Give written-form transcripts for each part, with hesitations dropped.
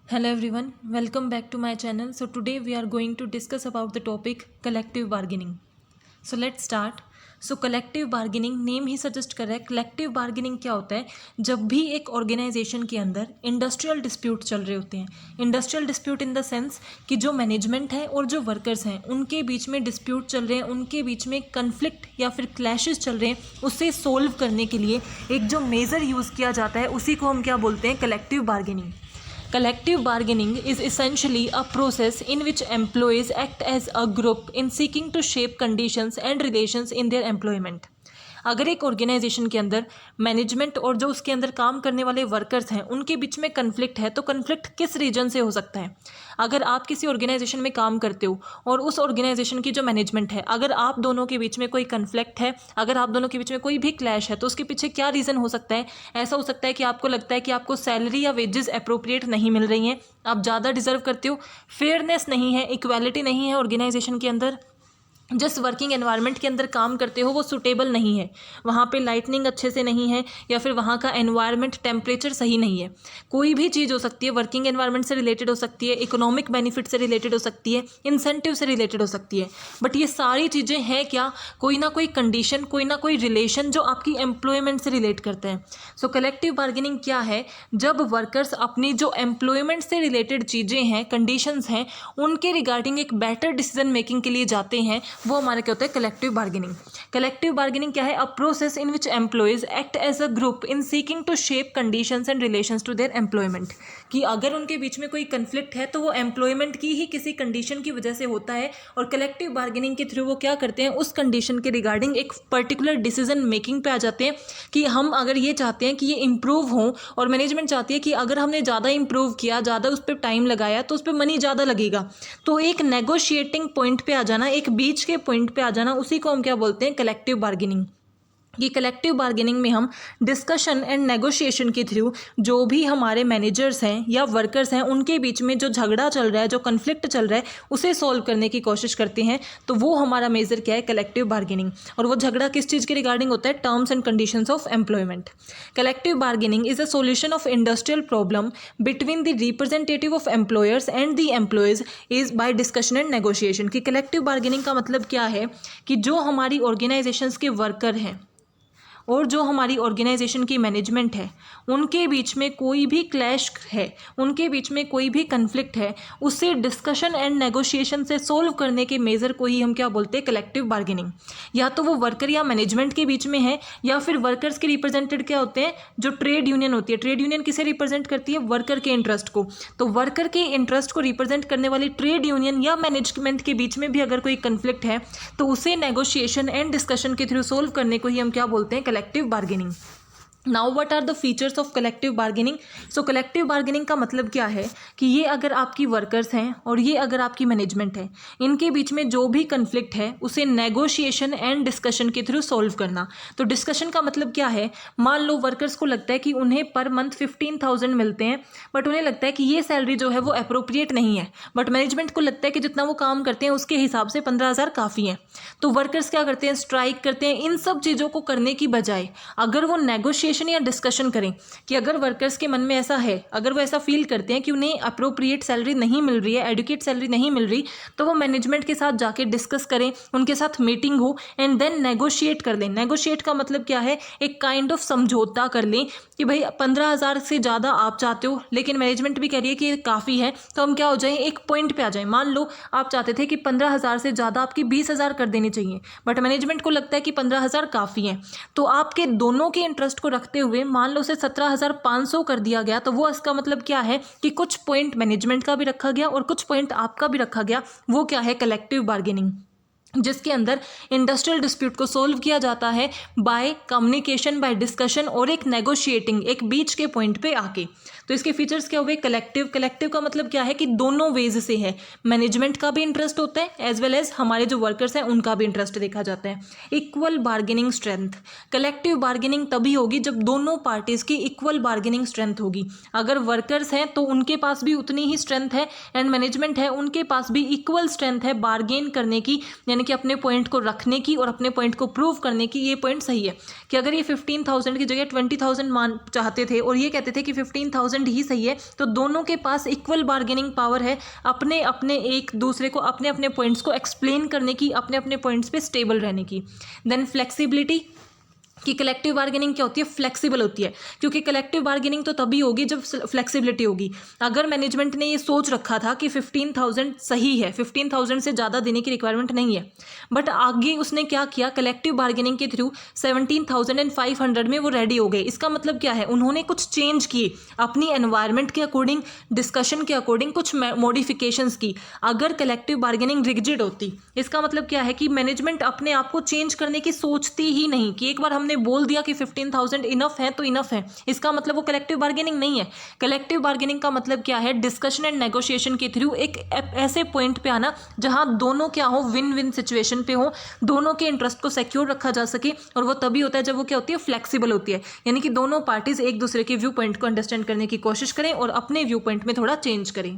Hello everyone, welcome back to my channel. So today we are going to discuss about the topic collective bargaining. So let's start. So collective bargaining name he suggest कर रहा है. Collective bargaining क्या होता है? जब भी एक organisation के अंदर इंडस्ट्रियल डिस्प्यूट चल रहे होते हैं, industrial dispute in the sense कि जो मैनेजमेंट है और जो वर्कर्स हैं उनके बीच में डिस्प्यूट चल रहे हैं, उनके बीच में कन्फ्लिक्ट या फिर क्लैशेस चल रहे हैं, उससे सोल्व करने के लिए एक जो मेजर यूज़ किया जाता है उसी को हम क्या बोलते हैं? Collective bargaining. Collective bargaining is essentially a process in which employees act as a group in seeking to shape conditions and relations in their employment. अगर एक ऑर्गेनाइजेशन के अंदर मैनेजमेंट और जो उसके अंदर काम करने वाले वर्कर्स हैं उनके बीच में कन्फ्लिक्ट है, तो कन्फ्लिक्ट किस रीजन से हो सकता है? अगर आप किसी ऑर्गेनाइजेशन में काम करते हो और उस ऑर्गेनाइजेशन की जो मैनेजमेंट है, अगर आप दोनों के बीच में कोई कन्फ्लिक्ट है, अगर आप दोनों के बीच में कोई भी क्लैश है, तो उसके पीछे क्या रीज़न हो सकता है? ऐसा हो सकता है कि आपको लगता है कि आपको सैलरी या वेजेस अप्रोप्रिएट नहीं मिल रही हैं, आप ज़्यादा डिजर्व करते हो, फेयरनेस नहीं है, इक्वालिटी नहीं है ऑर्गेनाइजेशन के अंदर, जिस वर्किंग एनवायरनमेंट के अंदर काम करते हो वो सूटेबल नहीं है, वहाँ पे लाइटनिंग अच्छे से नहीं है, या फिर वहाँ का एनवायरनमेंट टेम्परेचर सही नहीं है. कोई भी चीज़ हो सकती है, वर्किंग एनवायरनमेंट से रिलेटेड हो सकती है, इकोनॉमिक बेनिफिट से रिलेटेड हो सकती है, इंसेंटिव से रिलेटेड हो सकती है. बट ये सारी चीज़ें हैं क्या? कोई ना कोई कंडीशन, कोई ना कोई रिलेशन जो आपकी एम्प्लॉयमेंट से रिलेट करते हैं. सो कलेक्टिव बार्गेनिंग क्या है? जब वर्कर्स अपनी जो एम्प्लॉयमेंट से रिलेटेड चीज़ें हैं, कंडीशंस हैं, उनके रिगार्डिंग एक बेटर डिसीजन मेकिंग के लिए जाते हैं, वो हमारे क्या होता है? Collective bargaining. कलेक्टिव बार्गेनिंग क्या है? A process in which employees act as a group in seeking to shape conditions and relations to their employment. कि अगर उनके बीच में कोई कन्फ्लिक्ट है तो वो एम्प्लॉयमेंट की ही किसी कंडीशन की वजह से होता है, और कलेक्टिव बार्गेनिंग के थ्रू वो क्या करते हैं? उस कंडीशन के रिगार्डिंग एक पर्टिकुलर डिसीजन मेकिंग पे आ जाते हैं कि हम अगर ये चाहते हैं कि ये इंप्रूव हो, और मैनेजमेंट चाहती है कि अगर हमने ज़्यादा इंप्रूव किया, ज़्यादा उस पर टाइम लगाया, तो उस पर मनी ज़्यादा लगेगा. तो एक नेगोशिएटिंग पॉइंट पे आ जाना, एक बीच के पॉइंट पे आ जाना, उसी को हम क्या बोलते हैं? Collective bargaining. ये कलेक्टिव बार्गेनिंग में हम डिस्कशन एंड नेगोशिएशन के थ्रू जो भी हमारे मैनेजर्स हैं या वर्कर्स हैं उनके बीच में जो झगड़ा चल रहा है, जो कन्फ्लिक्ट चल रहा है, उसे सॉल्व करने की कोशिश करते हैं. तो वो हमारा मेजर क्या है? Collective bargaining. और वो झगड़ा किस चीज़ के रिगार्डिंग होता है? Terms and conditions of employment. Collective bargaining is a solution of industrial problem between the representative of employers and the employees is by discussion and negotiation. कि कलेक्टिव बार्गेनिंग का मतलब क्या है? कि जो हमारी ऑर्गेनाइजेशंस के वर्कर हैं और जो हमारी ऑर्गेनाइजेशन की मैनेजमेंट है, उनके बीच में कोई भी क्लैश है, उनके बीच में कोई भी कन्फ्लिक्ट है, उसे डिस्कशन एंड नेगोशिएशन से सोल्व करने के मेजर को ही हम क्या बोलते हैं? Collective bargaining. या तो वो वर्कर या मैनेजमेंट के बीच में है, या फिर वर्कर्स के रिप्रेजेंटेड क्या होते हैं? जो ट्रेड यूनियन होती है. ट्रेड यूनियन किसे रिप्रेजेंट करती है? वर्कर के इंटरेस्ट को. तो वर्कर के इंटरेस्ट को रिप्रेजेंट करने वाली ट्रेड यूनियन या मैनेजमेंट के बीच में भी अगर कोई कन्फ्लिक्ट है, तो उसे नेगोशिएशन एंड डिस्कशन के थ्रू सोल्व करने को ही हम क्या बोलते हैं? Collective bargaining. Now what are the features of collective bargaining? So collective bargaining का मतलब क्या है? कि ये अगर आपकी वर्कर्स हैं और ये अगर आपकी मैनेजमेंट है, इनके बीच में जो भी कन्फ्लिक्ट है उसे नेगोशिएशन एंड डिस्कशन के थ्रू सॉल्व करना. तो डिस्कशन का मतलब क्या है? मान लो वर्कर्स को लगता है कि उन्हें पर मंथ 15,000 मिलते हैं, बट उन्हें लगता है कि ये सैलरी जो है वो अप्रोप्रिएट नहीं है, बट मैनेजमेंट को लगता है कि जितना वो काम करते हैं उसके हिसाब से 15,000 काफ़ी है. तो वर्कर्स क्या करते हैं? स्ट्राइक करते हैं. इन सब चीज़ों को करने की बजाय अगर वो नेगोशिएशन या डिस्कशन करें, कि अगर वर्कर्स के मन में ऐसा है, अगर वो ऐसा फील करते हैं कि उन्हें अप्रोप्रिएट सैलरी नहीं मिल रही है, एडुकेट सैलरी नहीं मिल रही, तो वो मैनेजमेंट के साथ जाके डिस्कस करें, उनके साथ मीटिंग हो, एंड देन नेगोशिएट कर लें. नेगोशिएट का मतलब क्या है? एक काइंड ऑफ समझौता कर लें कि भाई 15,000 से ज़्यादा आप चाहते हो, लेकिन मैनेजमेंट भी कह रही है कि ये काफ़ी है, तो हम क्या हो जाए? एक पॉइंट पे आ जाए. मान लो आप चाहते थे कि 15,000 से ज़्यादा आपकी 20,000 कर देनी चाहिए, बट मैनेजमेंट को लगता है कि 15,000 काफ़ी है, तो आपके दोनों के इंटरेस्ट को रखते हुए मान लो उसे 17,500 कर दिया गया. तो वो इसका मतलब क्या है? कि कुछ पॉइंट मैनेजमेंट का भी रखा गया और कुछ पॉइंट आपका भी रखा गया. वो क्या है? कलेक्टिव बार्गेनिंग, जिसके अंदर इंडस्ट्रियल डिस्प्यूट को सोल्व किया जाता है बाय कम्युनिकेशन, बाय डिस्कशन और एक नेगोशिएटिंग, एक बीच के पॉइंट पे आके. तो इसके फीचर्स क्या हुए? कलेक्टिव. कलेक्टिव का मतलब क्या है? कि दोनों वेज से है, मैनेजमेंट का भी इंटरेस्ट होता है एज वेल एज हमारे जो वर्कर्स हैं उनका भी इंटरेस्ट देखा जाता है. Equal bargaining strength. Collective bargaining तभी होगी जब दोनों पार्टीज की इक्वल बार्गेनिंग स्ट्रेंथ होगी. अगर वर्कर्स हैं तो उनके पास भी उतनी ही स्ट्रेंथ है, एंड मैनेजमेंट है उनके पास भी इक्वल स्ट्रेंथ है बार्गेन करने की, यानी कि अपने पॉइंट को रखने की और अपने पॉइंट को प्रूव करने की. ये पॉइंट सही है कि अगर ये 15,000 की जगह 20,000 मान चाहते थे और ये कहते थे कि 15,000 15,000 ही सही है, तो दोनों के पास इक्वल बार्गेनिंग पावर है अपने अपने एक दूसरे को अपने अपने पॉइंट्स को एक्सप्लेन करने की, अपने अपने पॉइंट्स पे स्टेबल रहने की। देन फ्लेक्सिबिलिटी, कि कलेक्टिव बार्गेनिंग क्या होती है, फ्लेक्सिबल होती है, क्योंकि कलेक्टिव बार्गेनिंग तो तभी होगी जब फ्लेक्सिबिलिटी होगी। अगर मैनेजमेंट ने ये सोच रखा था कि 15,000 सही है, 15,000 से ज़्यादा देने की रिक्वायरमेंट नहीं है, बट आगे उसने क्या किया, कलेक्टिव बार्गेनिंग के थ्रू 17,500 में वो रेडी हो गए। इसका मतलब क्या है, उन्होंने कुछ चेंज किए अपनी एनवायरनमेंट के अकॉर्डिंग, डिस्कशन के अकॉर्डिंग कुछ मॉडिफिकेशंस की। अगर कलेक्टिव बार्गेनिंग रिजिड होती, इसका मतलब क्या है कि मैनेजमेंट अपने आप को चेंज करने की सोचती ही नहीं, कि एक बार हमने बोल दिया कि 15,000 इनफ है तो इनफ है, इसका मतलब वो कलेक्टिव बार्गेनिंग नहीं है। कलेक्टिव बार्गेनिंग का मतलब क्या है, डिस्कशन एंड नेगोशिएशन के थ्रू एक ऐसे पॉइंट पे आना जहां दोनों क्या हो, विन विन सिचुएशन पे हो, दोनों के इंटरेस्ट को सिक्योर रखा जा सके। और वो तभी होता है जब वो क्या होती है, फ्लेक्सिबल होती है, यानी कि दोनों पार्टीज एक दूसरे के व्यू पॉइंट को अंडरस्टैंड करने की कोशिश करें और अपने व्यू पॉइंट में थोड़ा चेंज करें।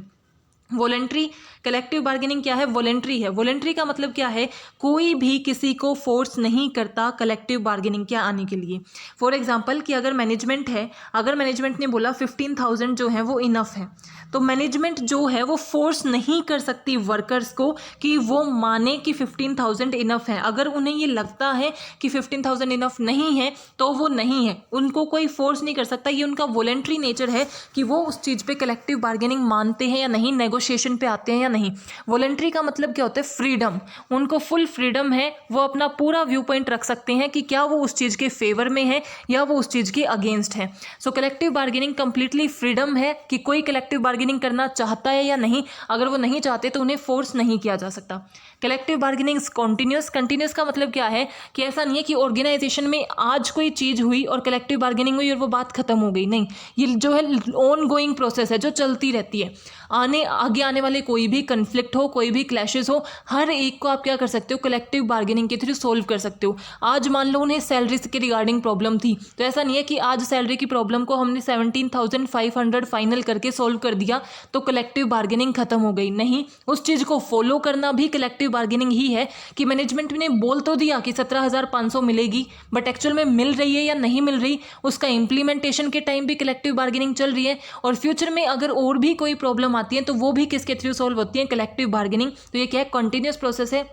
वॉलेंट्री, कलेक्टिव बार्गेनिंग क्या है, वॉलेंट्री है। वॉलेंट्री का मतलब क्या है, कोई भी किसी को फोर्स नहीं करता कलेक्टिव बार्गेनिंग के आने के लिए। फॉर एग्जांपल कि अगर मैनेजमेंट है, अगर मैनेजमेंट ने बोला 15,000 जो है वो इनफ है, तो मैनेजमेंट जो है वो फोर्स नहीं कर सकती वर्कर्स को कि वो माने कि 15,000 इनफ है। अगर उन्हें ये लगता है कि 15,000 इनफ नहीं है तो वो नहीं है, उनको कोई फोर्स नहीं कर सकता। ये उनका वॉलेंट्री नेचर है कि वो उस चीज़ पे कलेक्टिव बार्गेनिंग मानते हैं या नहीं, नेगोशिएशन पे आते हैं या नहीं। वॉलेंट्री का मतलब क्या होता है, फ्रीडम, उनको फुल फ्रीडम है, वो अपना पूरा व्यू पॉइंट रख सकते हैं कि क्या वो उस चीज़ के फेवर में है या वो उस चीज़ के अगेंस्ट है। सो कलेक्टिव बार्गेनिंग कंप्लीटली फ्रीडम है कि कोई कलेक्टिव बार्गेनिंग करना चाहता है या नहीं, अगर वो नहीं चाहते तो उन्हें फोर्स नहीं किया जा सकता। कलेक्टिव बार्गेनिंग कॉन्टिन्यूस, कंटिन्यूस का मतलब क्या है कि ऐसा नहीं है कि ऑर्गेनाइजेशन में आज कोई चीज़ हुई और कलेक्टिव बार्गेनिंग हुई और वो बात खत्म हो गई, नहीं, ये जो है ऑन गोइंग प्रोसेस है जो चलती रहती है। आगे आने वाले कोई भी कन्फ्लिक्ट हो, कोई भी क्लैशेस हो, हर एक को आप क्या कर सकते हो, कलेक्टिव बार्गेनिंग के थ्रू सोल्व कर सकते हो। आज मान लो उन्हें सैलरी के रिगार्डिंग प्रॉब्लम थी, तो ऐसा नहीं है कि आज सैलरी की प्रॉब्लम को हमने 17,500 फाइनल करके सोल्व कर दिया तो कलेक्टिव बार्गेनिंग खत्म हो गई, नहीं, उस चीज़ को फॉलो करना भी कलेक्टिव बार्गेनिंग ही है। कि मैनेजमेंट ने बोल तो दिया कि 17,500 मिलेगी, बट एक्चुअल में मिल रही है या नहीं मिल रही, उसका इम्प्लीमेंटेशन के टाइम भी कलेक्टिव बार्गेनिंग चल रही है। और फ्यूचर में अगर और भी कोई प्रॉब्लम आती है तो वो भी किसके थ्रू सॉल्व होती है, कलेक्टिव बार्गेनिंग। तो ये क्या है, कंटिन्यूस प्रोसेस है,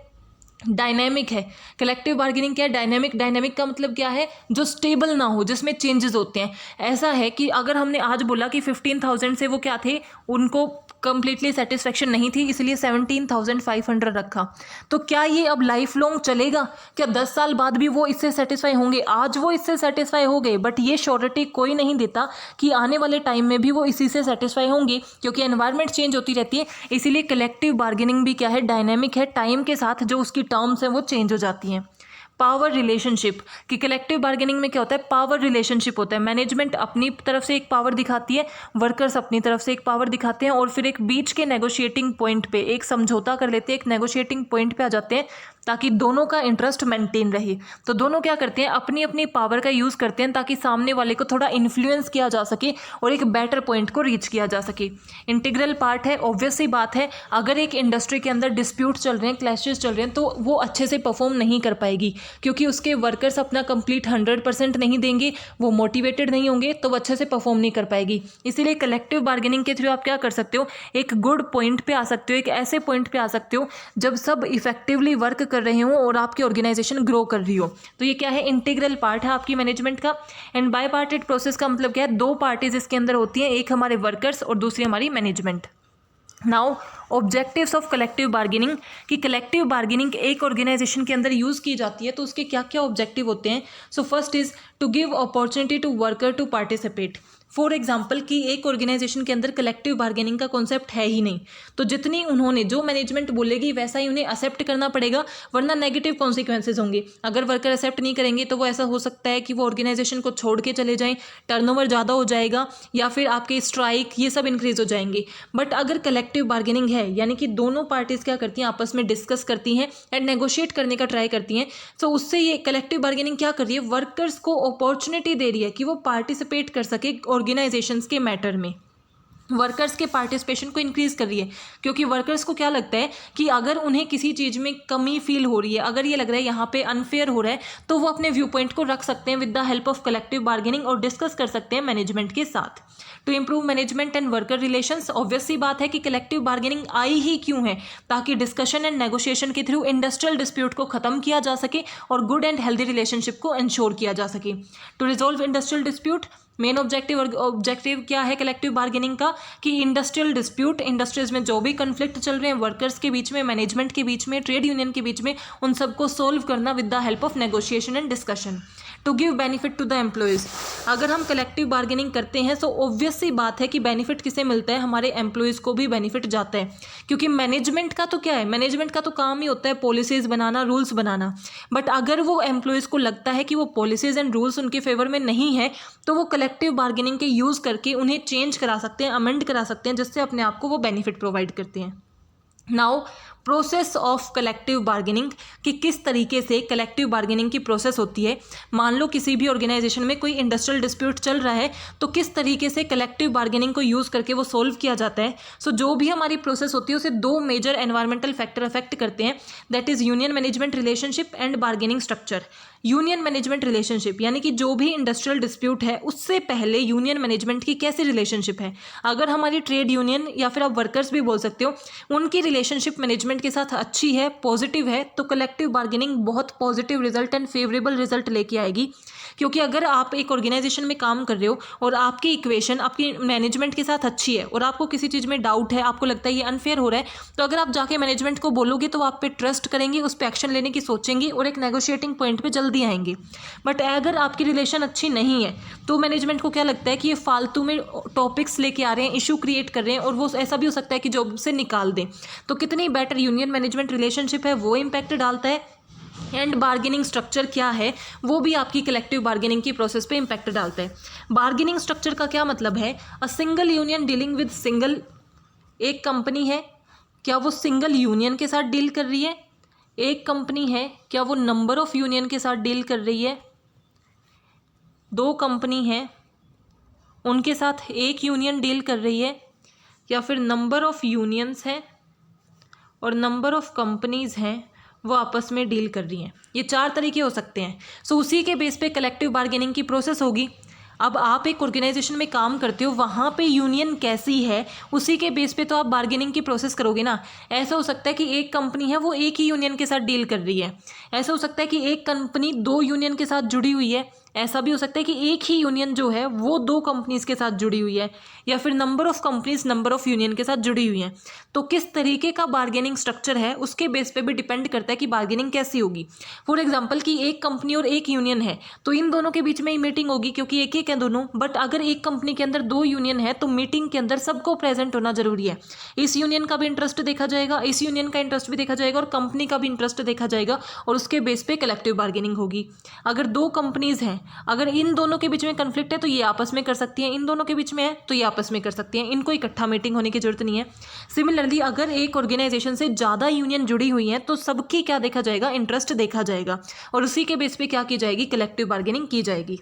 डायनेमिक है। कलेक्टिव बार्गेनिंग क्या है, डायनेमिक। डायनेमिक का मतलब क्या है, जो स्टेबल ना हो, जिसमें चेंजेस होते हैं। ऐसा है कि अगर हमने आज बोला कि 15,000 से वो क्या थे, उनको कंप्लीटली सेटिस्फेक्शन नहीं थी, इसलिए 17,500 रखा, तो क्या ये अब लाइफ लॉन्ग चलेगा? क्या 10 साल बाद भी वो इससे सेटिस्फाई होंगे? आज वो इससे सेटिस्फाई हो गए, बट ये श्योरिटी कोई नहीं देता कि आने वाले टाइम में भी वो इसी से सेटिस्फाई होंगे, क्योंकि एनवायरनमेंट चेंज होती रहती है। इसीलिए कलेक्टिव बार्गेनिंग भी क्या है, डायनेमिक है, टाइम के साथ जो उसकी टर्म्स हैं वो चेंज हो जाती हैं। पावर रिलेशनशिप, कि कलेक्टिव बार्गेनिंग में क्या होता है, पावर रिलेशनशिप होता है। मैनेजमेंट अपनी तरफ से एक पावर दिखाती है, वर्कर्स अपनी तरफ से एक पावर दिखाते हैं, और फिर एक बीच के नेगोशिएटिंग पॉइंट पे एक समझौता कर लेते हैं, एक नेगोशिएटिंग पॉइंट पे आ जाते हैं ताकि दोनों का इंटरेस्ट मेंटेन रहे। तो दोनों क्या करते हैं, अपनी अपनी पावर का यूज़ करते हैं ताकि सामने वाले को थोड़ा इन्फ्लुएंस किया जा सके और एक बेटर पॉइंट को रीच किया जा सके। इंटीग्रल पार्ट है, ऑब्वियस सी बात है, अगर एक इंडस्ट्री के अंदर डिस्प्यूट चल रहे हैं, क्लैशेस चल रहे हैं, तो वो अच्छे से परफॉर्म नहीं कर पाएगी, क्योंकि उसके वर्कर्स अपना कंप्लीट 100% नहीं देंगे, वो मोटिवेटेड नहीं होंगे, तो वो अच्छे से परफॉर्म नहीं कर पाएगी। इसीलिए कलेक्टिव बार्गेनिंग के थ्रू आप क्या कर सकते हो, एक गुड पॉइंट पे आ सकते हो, एक ऐसे पॉइंट पे आ सकते हो जब सब इफेक्टिवली वर्क कर रहे हो और आपकी ऑर्गेनाइजेशन ग्रो कर रही हो। तो ये क्या है, इंटीग्रल पार्ट है आपकी मैनेजमेंट का। एंड बाय पार्टेड प्रोसेस का मतलब क्या है, दो पार्टीज इसके अंदर होती हैं, एक हमारे वर्कर्स और दूसरी हमारी management. Now objectives of collective bargaining, कि कलेक्टिव बार्गेनिंग एक ऑर्गेनाइजेशन के अंदर यूज़ की जाती है तो उसके क्या क्या ऑब्जेक्टिव होते हैं। So first is to give opportunity to worker to participate. For example कि एक ऑर्गेनाइजेशन के अंदर कलेक्टिव बार्गेनिंग का कॉन्सेप्ट है ही नहीं, तो जितनी उन्होंने जो मैनेजमेंट बोलेगी वैसा ही उन्हें एक्सेप्ट करना पड़ेगा, वरना नेगेटिव कॉन्सिक्वेंसेज होंगे। अगर वर्कर एक्सेप्ट नहीं करेंगे तो वो ऐसा हो सकता है कि वो ऑर्गेनाइजेशन को छोड़ के चले जाएं, टर्नओवर ज़्यादा हो जाएगा, या फिर आपके स्ट्राइक ये सब इंक्रीज हो जाएंगे। बट अगर कलेक्टिव बार्गेनिंग है, यानी कि दोनों पार्टीज क्या करती हैं, आपस में डिस्कस करती हैं एंड नेगोशिएट करने का ट्राई करती हैं, तो उससे ये कलेक्टिव बार्गेनिंग क्या कर रही है, वर्कर्स को अपॉर्चुनिटी दे रही है कि वो पार्टिसिपेट कर सके ऑर्गेनाइजेशंस के मैटर में। वर्कर्स के पार्टिसिपेशन को इंक्रीज़ कर रही है, क्योंकि वर्कर्स को क्या लगता है कि अगर उन्हें किसी चीज़ में कमी फील हो रही है, अगर ये लग रहा है यहाँ पे अनफेयर हो रहा है, तो वो अपने व्यू पॉइंट को रख सकते हैं with the help of collective bargaining और डिस्कस कर सकते हैं मैनेजमेंट के साथ to improve management and worker relations. Obvious सी बात है कि कलेक्टिव बार्गेनिंग आई ही क्यों है, ताकि डिस्कशन एंड नेगोशिएशन के थ्रू इंडस्ट्रियल डिस्प्यूट को खत्म किया जा सके और गुड एंड हेल्दी रिलेशनशिप को इंश्योर किया जा सके। To resolve industrial dispute, main objective क्या है कलेक्टिव बार्गेनिंग का, कि इंडस्ट्रियल डिस्प्यूट, इंडस्ट्रीज में जो भी कन्फ्लिक्ट चल रहे हैं वर्कर्स के बीच में, मैनेजमेंट के बीच में, ट्रेड यूनियन के बीच में, उन सबको सोल्व करना with the help of negotiation and discussion. To give benefit to the employees, अगर हम कलेक्टिव बार्गेनिंग करते हैं तो ऑब्वियस सी बात है कि बेनिफिट किसे मिलता है, हमारे एम्प्लॉयज़ को भी बेनिफिट जाता है, क्योंकि मैनेजमेंट का तो क्या है, मैनेजमेंट का तो काम ही होता है policies banana, rules banana. But अगर वो एम्प्लॉयज़ को लगता है कि वो पॉलिसीज़ एंड रूल्स उनके फेवर में नहीं है, तो वो कलेक्टिव बार्गेनिंग के यूज़ करके उन्हें चेंज करा सकते हैं, अमेंड करा सकते हैं, जिससे अपने आप को वो बेनिफिट प्रोवाइड करते हैं। Now process of collective bargaining, कि किस तरीके से कलेक्टिव बार्गेनिंग की प्रोसेस होती है। मान लो किसी भी ऑर्गेनाइजेशन में कोई इंडस्ट्रियल डिस्प्यूट चल रहा है, तो किस तरीके से कलेक्टिव बार्गेनिंग को यूज़ करके वो सोल्व किया जाता है। सो जो भी हमारी प्रोसेस होती है उसे दो मेजर एनवायरमेंटल फैक्टर अफेक्ट करते हैं, that is union management relationship and bargaining structure. Union management relationship यानी कि जो भी इंडस्ट्रियल डिस्प्यूट है उससे पहले यूनियन मैनेजमेंट की कैसी रिलेशनशिप है। अगर हमारी ट्रेड यूनियन या फिर आप वर्कर्स भी बोल सकते हो, उनकी रिलेशनशिप मैनेजमेंट के साथ अच्छी है, पॉजिटिव है, तो कलेक्टिव बार्गेनिंग बहुत positive result and favourable result लेके आएगी। क्योंकि अगर आप एक ऑर्गेनाइजेशन में काम कर रहे हो और आपकी इक्वेशन आपकी मैनेजमेंट के साथ अच्छी है और आपको किसी चीज़ में डाउट है, आपको लगता है ये अनफेयर हो रहा है, तो अगर आप जाके मैनेजमेंट को बोलोगे तो आप पे ट्रस्ट करेंगे, उस पर एक्शन लेने की सोचेंगे और एक नेगोशिएटिंग पॉइंट पे जल्दी आएंगे। बट अगर आपकी रिलेशन अच्छी नहीं है तो मैनेजमेंट को क्या लगता है कि ये फालतू में टॉपिक्स लेके आ रहे हैं, इशू क्रिएट कर रहे हैं, और वो ऐसा भी हो सकता है कि जॉब से निकाल दें। तो कितनी बेटर यूनियन मैनेजमेंट रिलेशनशिप है वो इम्पैक्ट डालता है, एंड बार्गेनिंग स्ट्रक्चर क्या है वो भी आपकी कलेक्टिव बार्गेनिंग की प्रोसेस पे इम्पैक्ट डालता है। बार्गेनिंग स्ट्रक्चर का क्या मतलब है, a single union dealing with single, एक कंपनी है क्या वो सिंगल यूनियन के साथ डील कर रही है, एक कंपनी है क्या वो नंबर ऑफ यूनियन के साथ डील कर रही है, दो कंपनी है उनके साथ एक यूनियन डील कर रही है, या फिर नंबर ऑफ यूनियंस हैं और नंबर ऑफ कंपनीज हैं वो आपस में डील कर रही हैं। ये चार तरीके हो सकते हैं। सो उसी के बेस पे कलेक्टिव बार्गेनिंग की प्रोसेस होगी। अब आप एक ऑर्गेनाइजेशन में काम करते हो, वहाँ पे यूनियन कैसी है उसी के बेस पे तो आप बार्गेनिंग की प्रोसेस करोगे ना। ऐसा हो सकता है कि एक कंपनी है वो एक ही यूनियन के साथ डील कर रही है, ऐसा हो सकता है कि एक कंपनी दो यूनियन के साथ जुड़ी हुई है, ऐसा भी हो सकता है कि एक ही यूनियन जो है वो दो कंपनीज के साथ जुड़ी हुई है, या फिर number of companies number of union के साथ जुड़ी हुई हैं। तो किस तरीके का बार्गेनिंग स्ट्रक्चर है उसके बेस पे भी डिपेंड करता है कि बार्गेनिंग कैसी होगी। फॉर एग्जांपल कि एक कंपनी और एक यूनियन है तो इन दोनों के बीच में ही मीटिंग होगी क्योंकि एक एक है दोनों। बट अगर एक कंपनी के अंदर दो यूनियन है तो मीटिंग के अंदर सबको प्रेजेंट होना जरूरी है। इस यूनियन का भी इंटरेस्ट देखा जाएगा, इस यूनियन का इंटरेस्ट भी देखा जाएगा और कंपनी का भी इंटरेस्ट देखा जाएगा, और उसके बेस पे कलेक्टिव बार्गेनिंग होगी। अगर दो कंपनीज हैं, अगर इन दोनों के बीच में कन्फ्लिक्ट है तो ये आपस में कर सकती हैं, इन दोनों के बीच में है तो ये आपस में कर सकती हैं, इनको इकट्ठा मीटिंग होने की जरूरत नहीं है। सिमिलरली अगर एक ऑर्गेनाइजेशन से ज़्यादा यूनियन जुड़ी हुई हैं तो सबकी क्या देखा जाएगा, इंटरेस्ट देखा जाएगा, और उसी के बेस पे क्या की जाएगी, कलेक्टिव बार्गेनिंग की जाएगी।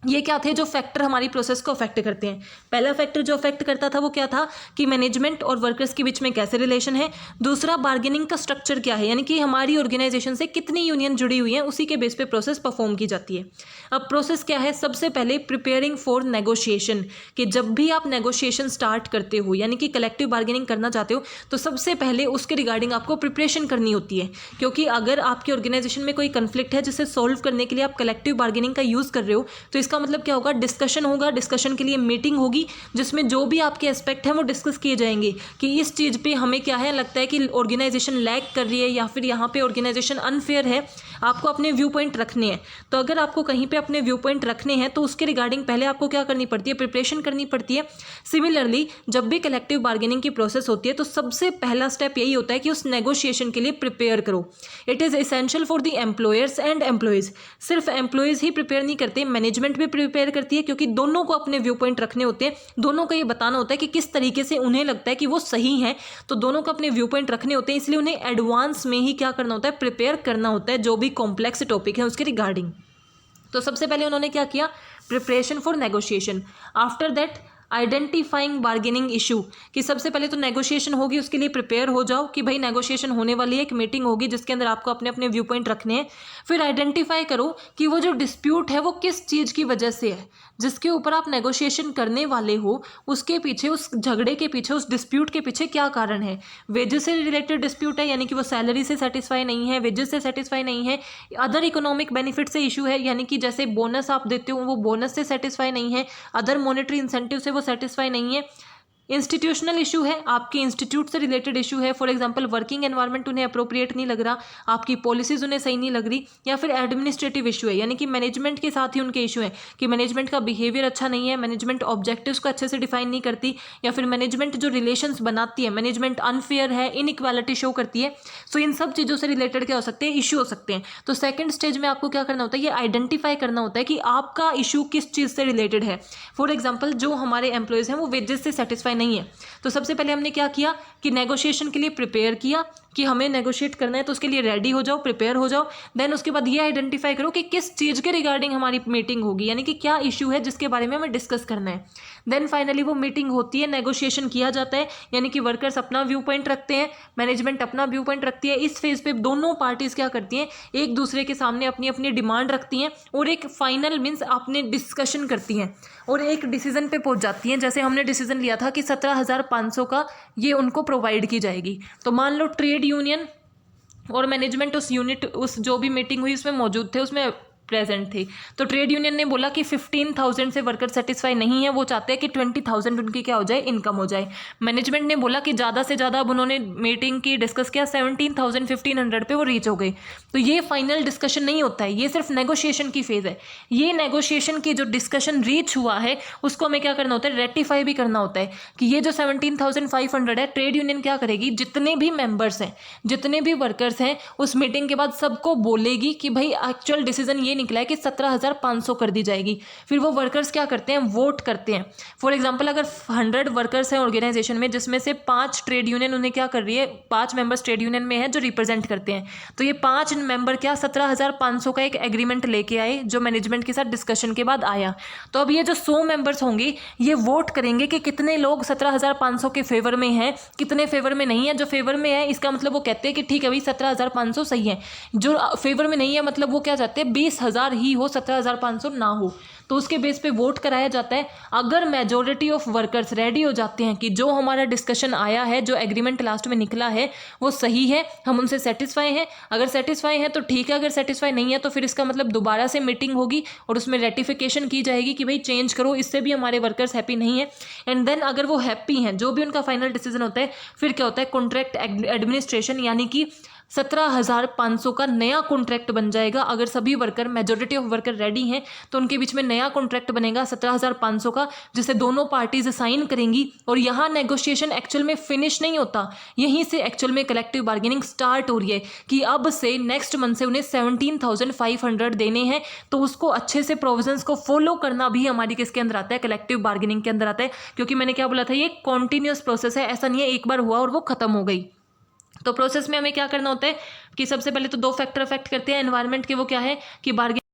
ये क्या थे जो फैक्टर हमारी प्रोसेस को अफेक्ट करते हैं। पहला फैक्टर जो अफेक्ट करता था वो क्या था कि मैनेजमेंट और वर्कर्स के बीच में कैसे रिलेशन है। दूसरा बार्गेनिंग का स्ट्रक्चर क्या है, यानी कि हमारी ऑर्गेनाइजेशन से कितनी यूनियन जुड़ी हुई है, उसी के बेस पे प्रोसेस परफॉर्म की जाती है। अब प्रोसेस क्या है, सबसे पहले प्रिपेयरिंग फॉर नेगोशिएशन, कि जब भी आप नेगोशिएशन स्टार्ट करते हो यानी कि कलेक्टिव बार्गेनिंग करना चाहते हो तो सबसे पहले उसके रिगार्डिंग आपको प्रिपरेशन करनी होती है। क्योंकि अगर आपकी ऑर्गेनाइजेशन में कोई कन्फ्लिक्ट है जिसे सॉल्व करने के लिए आप कलेक्टिव बार्गेनिंग का यूज़ कर रहे हो तो इसका मतलब क्या होगा, डिस्कशन होगा। डिस्कशन के लिए मीटिंग होगी जिसमें जो भी आपके एस्पेक्ट हैं वो डिस्कस किए जाएंगे कि इस चीज़ पे हमें क्या है, लगता है कि ऑर्गेनाइजेशन लैग कर रही है या फिर यहाँ पे ऑर्गेनाइजेशन अनफेयर है, आपको अपने व्यू पॉइंट रखने हैं। तो अगर आपको कहीं पे अपने व्यू पॉइंट रखने हैं तो उसके रिगार्डिंग पहले आपको क्या करनी पड़ती है, प्रिपरेशन करनी पड़ती है। सिमिलरली जब भी कलेक्टिव बार्गेनिंग की प्रोसेस होती है तो सबसे पहला स्टेप यही होता है कि उस नेगोशिएशन के लिए प्रिपेयर करो। It is essential for the employers and employees. सिर्फ एम्प्लॉयज़ ही प्रिपेयर नहीं करते, मैनेजमेंट भी प्रिपेयर करती है, क्योंकि दोनों को अपने व्यू पॉइंट रखने होते हैं, दोनों को ये बताना होता है कि किस तरीके से उन्हें लगता है कि वो सही है। तो दोनों को अपने व्यू पॉइंट रखने होते हैं, इसलिए उन्हें एडवांस में ही क्या करना होता है, प्रिपेयर करना होता है जो भी कॉम्प्लेक्स टॉपिक है उसके रिगार्डिंग। तो सबसे पहले उन्होंने क्या किया, preparation for negotiation. After that identifying bargaining issue, कि सबसे पहले तो नेगोशिएशन होगी, उसके लिए प्रिपेयर हो जाओ कि भाई नेगोशिएशन होने वाली है, एक मीटिंग होगी जिसके अंदर आपको अपने अपने व्यू पॉइंट रखने हैं। फिर आइडेंटिफाई करो कि वो जो डिस्प्यूट है वो किस चीज़ की वजह से है, जिसके ऊपर आप नेगोशिएशन करने वाले हो, उसके पीछे, उस झगड़े के पीछे, उस डिस्प्यूट के पीछे क्या कारण है। वेजेस से रिलेटेड डिस्प्यूट है, यानी कि वो सैलरी से सेटिस्फाई नहीं है, वेजेस से सेटिस्फाई नहीं है, अदर इकोनॉमिक बेनिफिट से इशू है, यानी कि जैसे बोनस आप देते हो वो बोनस से सेटिस्फाई नहीं है, अदर मॉनेटरी इंसेंटिव से वो सेटिस्फाई नहीं है। इंस्टीट्यूशनल इशू है, आपके इंस्टीट्यूट से रिलेटेड इशू है, फॉर एग्जांपल वर्किंग एनवायरनमेंट उन्हें अप्रोप्रिएट नहीं लग रहा, आपकी पॉलिसीज उन्हें सही नहीं लग रही, या फिर एडमिनिस्ट्रेटिव इशू है, यानी कि मैनेजमेंट के साथ ही उनके इशू है कि मैनेजमेंट का बिहेवियर अच्छा नहीं है, मैनेजमेंट ऑब्जेक्टिव्स को अच्छे से डिफाइन नहीं करती, या फिर मैनेजमेंट जो रिलेशंस बनाती है मैनेजमेंट अनफेयर है, इनइक्वालिटी शो करती है। सो इन सब चीज़ों से रिलेटेड क्या हो सकते हैं, इशू हो सकते हैं। तो सेकंड स्टेज में आपको क्या करना होता है, ये आइडेंटिफाई करना होता है कि आपका इशू किस चीज़ से रिलेटेड है। फॉर एग्जाम्पल जो हमारे एम्प्लॉयज़ हैं वो वेजेस से सेटिस्फाई नहीं है, तो सबसे पहले हमने क्या किया कि नेगोशिएशन के लिए प्रिपेयर किया कि हमें नेगोशिएट करना है, तो उसके लिए रेडी हो जाओ, प्रिपेयर हो जाओ। देन उसके बाद ये आइडेंटिफाई करो कि किस चीज़ के रिगार्डिंग हमारी मीटिंग होगी, यानी कि क्या इशू है जिसके बारे में हमें डिस्कस करना है। देन फाइनली वो मीटिंग होती है, नेगोशिएशन किया जाता है, यानी कि वर्कर्स अपना व्यू पॉइंट रखते हैं, मैनेजमेंट अपना व्यू पॉइंट रखती है। इस फेज पे दोनों पार्टीज क्या करती हैं, एक दूसरे के सामने अपनी अपनी डिमांड रखती हैं और एक फाइनल मीन्स अपने डिस्कशन करती हैं और एक डिसीजन पे पहुंच जाती हैं। जैसे हमने डिसीजन लिया था कि 17,500 का ये उनको प्रोवाइड की जाएगी, तो मान लो ट्रेड यूनियन और मैनेजमेंट उस यूनिट, उस जो भी मीटिंग हुई उसमें मौजूद थे, उसमें प्रेजेंट थे। तो ट्रेड यूनियन ने बोला कि 15,000 से वर्कर सेटिस्फाई नहीं है, वो चाहते हैं कि 20,000 उनकी क्या हो जाए, इनकम हो जाए। मैनेजमेंट ने बोला कि ज़्यादा से ज़्यादा, अब उन्होंने मीटिंग की डिस्कस किया, 17,000 1500 पे वो रीच हो गए। तो ये फाइनल डिस्कशन नहीं होता है, ये सिर्फ नेगोशिएशन की फेज़ है। ये नेगोशिएशन की जो डिस्कशन रीच हुआ है उसको हमें क्या करना होता है, रेटिफाई भी करना होता है कि ये जो 17,500 है, ट्रेड यूनियन क्या करेगी, जितने भी मेंबर्स हैं, जितने भी वर्कर्स हैं, उस मीटिंग के बाद सबको बोलेगी कि भाई एक्चुअल डिसीजन ये निकला है कि 17,500 कर दी जाएगी। फिर वो वर्कर्स क्या करते हैं, वोट करते हैं। फॉर एग्जांपल अगर 100 वर्कर्स हैं ऑर्गेनाइजेशन में, जिसमें से 5 ट्रेड यूनियन उन्हें क्या कर रही है, 5 मेंबर्स ट्रेड यूनियन में है जो रिप्रेजेंट करते हैं, तो ये 5 मेंबर क्या 17,500 का एक एग्रीमेंट लेके आए जो मैनेजमेंट के साथ डिस्कशन के बाद आया। तो अब ये जो 100 मेंबर्स होंगे ये वोट करेंगे कि कितने लोग 17,500 के फेवर में हैं, कितने फेवर में नहीं है। जो फेवर में है इसका मतलब वो कहते हैं कि ठीक है भाई 17,500 सही है। जो फेवर में नहीं है मतलब वो क्या चाहते हैं, 20,000 ही हो, 17,500 ना हो। तो उसके बेस पे वोट कराया जाता है। अगर मेजॉरिटी ऑफ वर्कर्स रेडी हो जाते हैं कि जो हमारा डिस्कशन आया है, जो एग्रीमेंट लास्ट में निकला है वो सही है, हम उनसे सेटिस्फाई हैं, अगर सेटिस्फाई हैं तो ठीक है, अगर सेटिस्फाई नहीं है तो फिर इसका मतलब दोबारा से मीटिंग होगी और उसमें रेटिफिकेशन की जाएगी कि भाई चेंज करो, इससे भी हमारे वर्कर्स हैप्पी नहीं है। एंड देन अगर वो हैप्पी हैं, जो भी उनका फाइनल डिसीजन होता है, फिर क्या होता है, कॉन्ट्रैक्ट एडमिनिस्ट्रेशन, यानी कि 17,500 का नया कॉन्ट्रैक्ट बन जाएगा। अगर सभी worker, majority of worker ready हैं तो उनके बीच में नया कॉन्ट्रैक्ट बनेगा 17,500 का, जिसे दोनों पार्टीज साइन करेंगी। और यहाँ नेगोशिएशन एक्चुअल में फिनिश नहीं होता, यहीं से एक्चुअल में कलेक्टिव बार्गेनिंग स्टार्ट हो रही है कि अब से नेक्स्ट मंथ से उन्हें 17,500 देने हैं। तो उसको अच्छे से प्रोविजंस को फॉलो करना भी हमारी किसके अंदर आता है, कलेक्टिव बार्गेनिंग के अंदर आता है। क्योंकि मैंने क्या बोला था, ये कॉन्टिन्यूस प्रोसेस है, ऐसा नहीं है एक बार हुआ और वो खत्म हो गई। तो प्रोसेस में हमें क्या करना होता है कि सबसे पहले तो 2 फैक्टर अफेक्ट करते हैं एनवायरनमेंट के, वो क्या है कि बार्गेनिंग